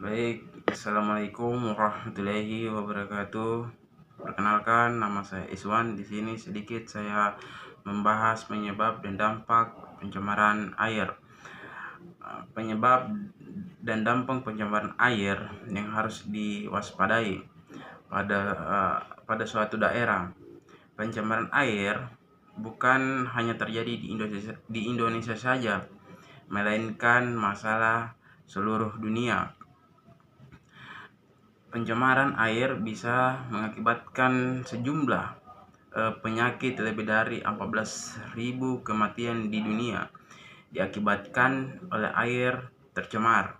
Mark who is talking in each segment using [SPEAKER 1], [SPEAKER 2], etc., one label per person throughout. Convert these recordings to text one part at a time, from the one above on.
[SPEAKER 1] Baik, assalamualaikum warahmatullahi wabarakatuh. Perkenalkan, nama saya Iswan. Di sini sedikit saya membahas penyebab dan dampak pencemaran air. Penyebab dan dampak pencemaran air yang harus diwaspadai pada suatu daerah. Pencemaran air bukan hanya terjadi di Indonesia saja, melainkan masalah seluruh dunia. Pencemaran air bisa mengakibatkan sejumlah penyakit, lebih dari 14.000 kematian di dunia diakibatkan oleh air tercemar.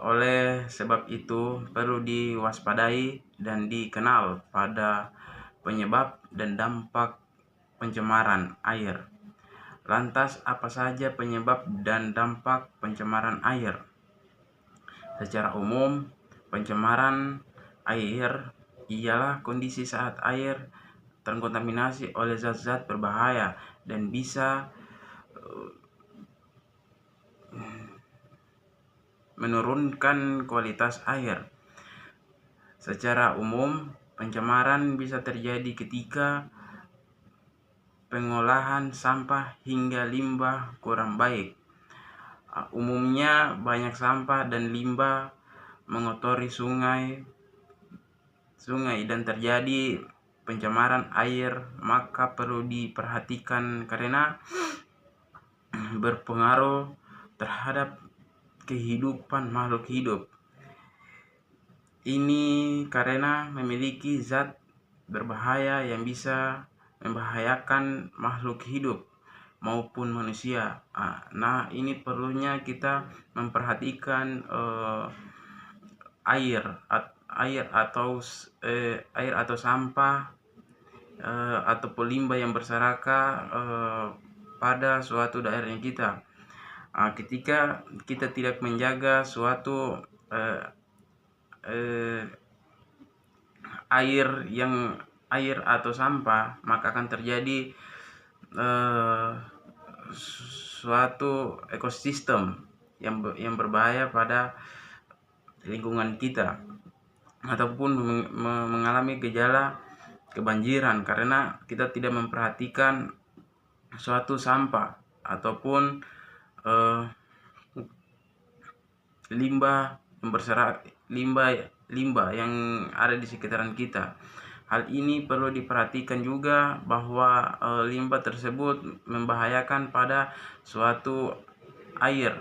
[SPEAKER 1] Oleh sebab itu perlu diwaspadai dan dikenal pada penyebab dan dampak pencemaran air. Lantas, apa saja penyebab dan dampak pencemaran air? Secara umum, pencemaran air ialah kondisi saat air terkontaminasi oleh zat-zat berbahaya dan bisa menurunkan kualitas air. Secara umum, pencemaran bisa terjadi ketika pengolahan sampah hingga limbah kurang baik. Umumnya banyak sampah dan limbah mengotori sungai dan terjadi pencemaran air, maka perlu diperhatikan karena berpengaruh terhadap kehidupan makhluk hidup. Ini karena memiliki zat berbahaya yang bisa membahayakan makhluk hidup maupun manusia. Nah, ini perlunya kita memperhatikan air atau sampah ataupun limbah yang berserakan pada suatu daerah kita. Ketika kita tidak menjaga suatu air atau sampah, maka akan terjadi suatu ekosistem yang berbahaya pada lingkungan kita, ataupun mengalami gejala kebanjiran karena kita tidak memperhatikan suatu sampah ataupun limbah yang ada di sekitaran kita. Hal ini perlu diperhatikan juga bahwa limbah tersebut membahayakan pada suatu air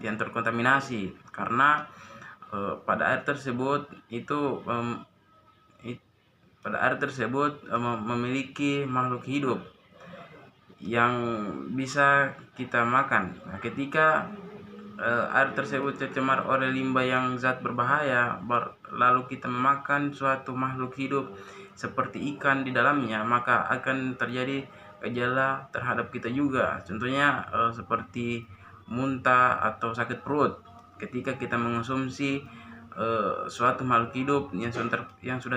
[SPEAKER 1] yang terkontaminasi karena pada air tersebut memiliki makhluk hidup yang bisa kita makan. Ketika air tersebut tercemar oleh limbah yang zat berbahaya, lalu kita memakan suatu makhluk hidup seperti ikan di dalamnya, maka akan terjadi gejala terhadap kita juga. Contohnya seperti muntah atau sakit perut ketika kita mengonsumsi suatu makhluk hidup yang sudah